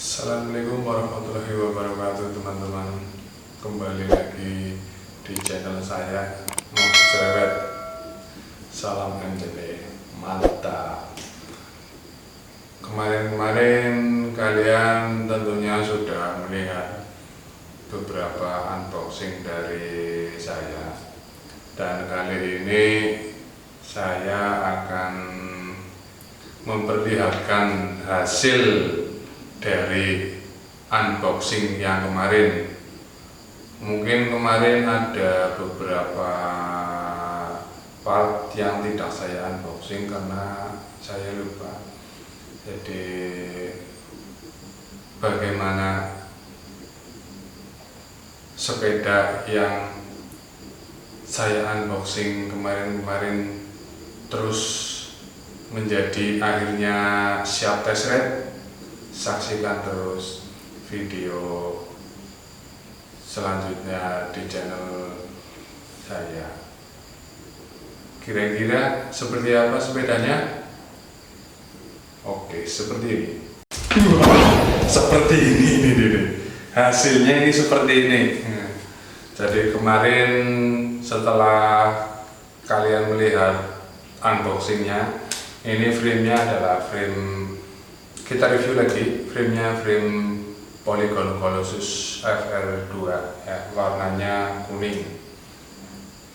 Assalamualaikum warahmatullahi wabarakatuh teman-teman. Kembali lagi di channel saya Mas Cerewet. Salam NCT, mantap. Kemarin-kemarin kalian tentunya sudah melihat beberapa unboxing dari saya. Dan kali ini saya akan memperlihatkan hasil dari unboxing yang kemarin. Mungkin kemarin ada beberapa part yang tidak saya unboxing karena saya lupa. Jadi bagaimana sepeda yang saya unboxing kemarin-kemarin terus menjadi akhirnya siap test ride. Saksikan terus video selanjutnya di channel saya. Kira-kira seperti apa sepedanya? Oke, seperti ini. Seperti ini. Hasilnya ini seperti ini. Jadi kemarin setelah kalian melihat unboxingnya, ini frame-nya adalah frame. Kita review lagi frame-nya, frame Polygon Colossus FR2 ya, warnanya kuning.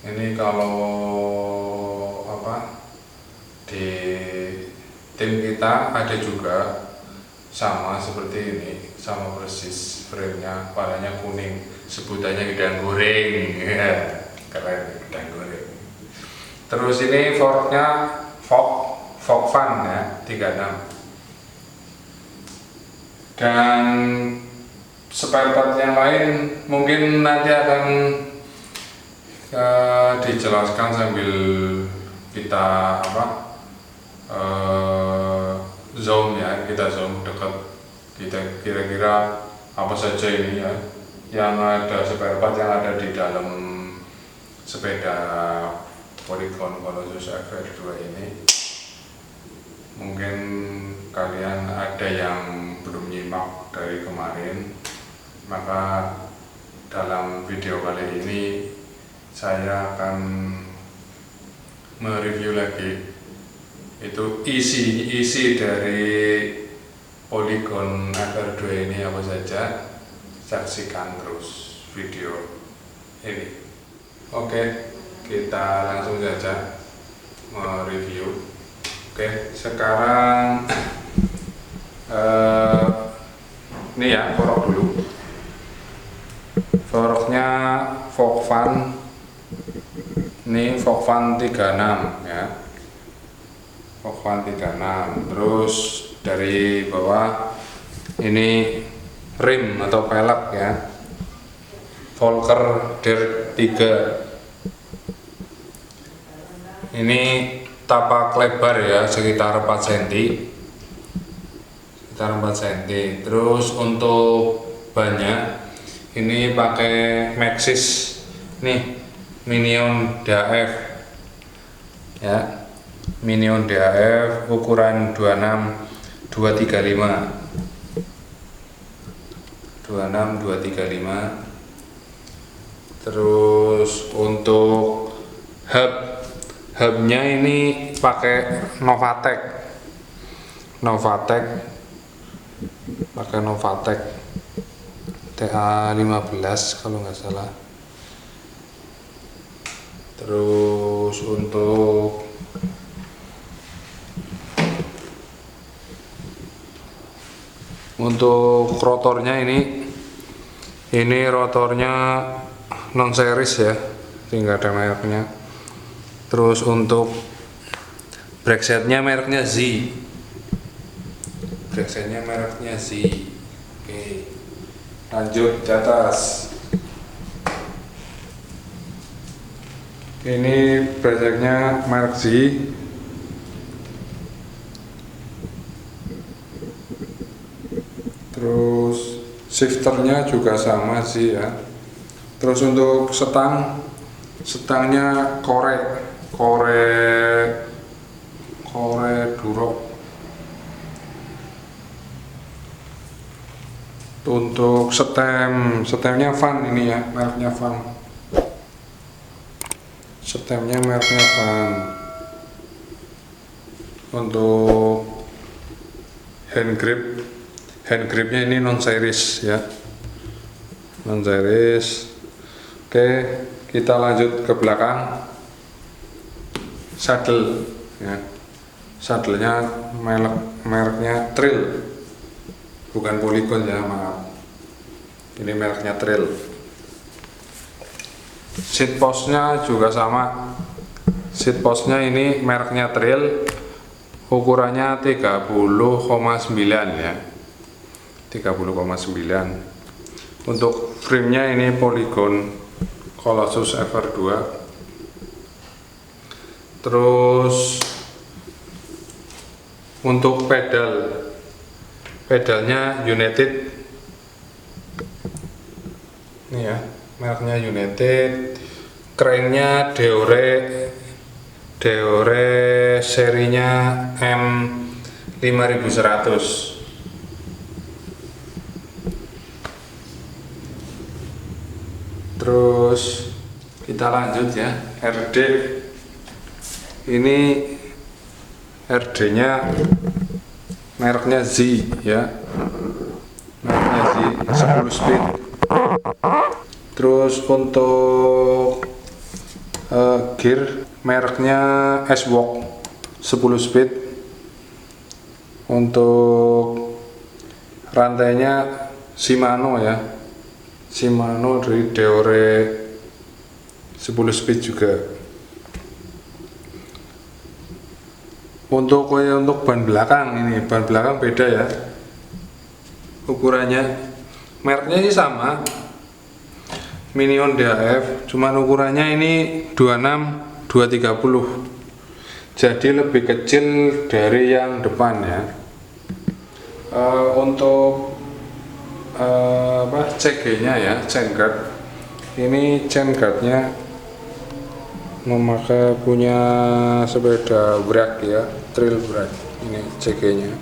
Ini kalau di tim kita ada juga sama seperti ini, sama persis frame-nya, warnanya kuning, sebutannya gedang goreng ya, keren, gedang goreng. Terus ini forknya fork fan ya, 36. Dan spare part yang lain mungkin nanti akan dijelaskan sambil kita zoom ya, kita zoom dekat, kita kira-kira apa saja ini ya yang ada, spare part yang ada di dalam sepeda Polygon Colossus FR2 ini. Mungkin kalian ada yang belum nyimak dari kemarin, maka dalam video kali ini saya akan mereview lagi itu isi dari Polygon FR2 ini apa saja. Saksikan terus video ini. Oke, kita langsung saja mereview. Oke, sekarang ini ya, fork dulu. Forknya fork fan. Ini fork fan 36 ya. Fork fan 36. Terus dari bawah ini rim atau pelek ya. Volker Dirt 3. Ini tapak lebar ya, sekitar 4 cm. Terus untuk bannya ini pakai Maxxis nih, Minion DAF ya, Minion DAF ukuran 26235. Terus untuk hubnya ini pakai Novatek TA15 kalau nggak salah. Terus untuk rotornya ini rotornya non series ya, tinggal ada mereknya. Terus untuk brake setnya mereknya Z. Oke, lanjut ke atas. Ini brake setnya merek Z. Terus shifternya juga sama sih ya. Terus untuk stangnya Kore Durok. Untuk setemnya Van ini ya, mereknya Van. Setemnya mereknya Van. Untuk hand gripnya ini non series ya, non series. Oke, kita lanjut ke belakang. Saddle ya, saddlenya mereknya Trail, bukan Polygon ya, maaf, ini mereknya Trail. Seat postnya juga sama, seat postnya ini mereknya Trail, ukurannya 30,9 ya, 30,9. Untuk framenya ini Polygon Colossus FR2. Terus untuk pedalnya United ini ya, mereknya United. Kerennya Deore serinya M5100. Terus kita lanjut ya, RD. Ini RD nya mereknya Z ya, mereknya Z 10 speed. Terus untuk gear mereknya S-Work 10 speed. Untuk rantainya Shimano ya, Shimano dari Deore 10 speed juga. Untuk ban belakang, ini ban belakang beda ya ukurannya, mereknya ini sama, Minion DHF, cuman ukurannya ini 26/230, jadi lebih kecil dari yang depan ya. Untuk CG-nya ya, chain guard, ini chain guardnya memakai punya sepeda brake ya, trail brake, ini CG-nya.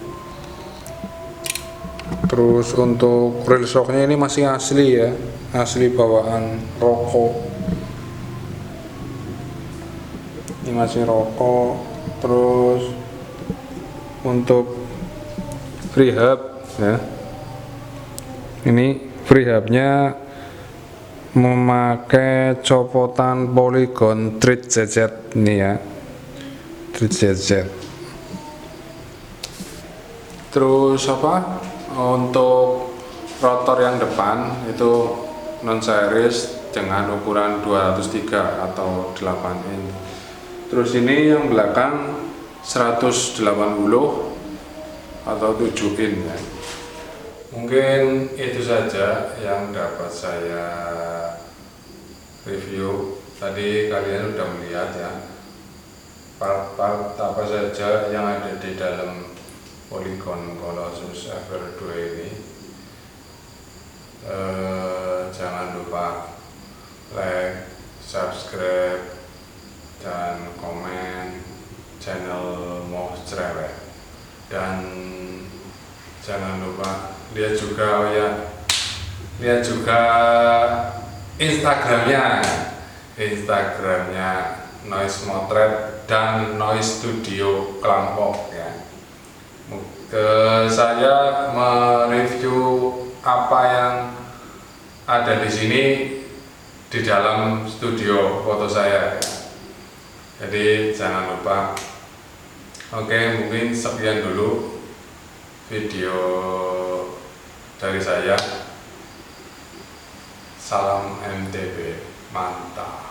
Terus untuk rail shocknya ini masih asli ya, asli bawaan Rocco, ini masih Rocco. Terus untuk free hub ya, ini free hubnya memakai copotan Polygon Tread ZZ ini ya, Tread ZZ. Terus untuk rotor yang depan itu non series dengan ukuran 203 atau 8 in. Terus ini yang belakang 180 atau 7 in ya. Mungkin itu saja yang dapat saya review. Tadi kalian sudah melihat ya part-part apa saja yang ada di dalam Polygon Colossus FR2 ini. Jangan lupa like, subscribe, dan komen channel Moh Cerewet. Dan jangan lupa lihat juga Instagramnya Noise Motret dan Noise Studio Klampok ya. Saya mereview apa yang ada di sini di dalam studio foto saya ya. Jadi jangan lupa. Oke, mungkin sekian dulu video dari saya. Salam MTB, mantap.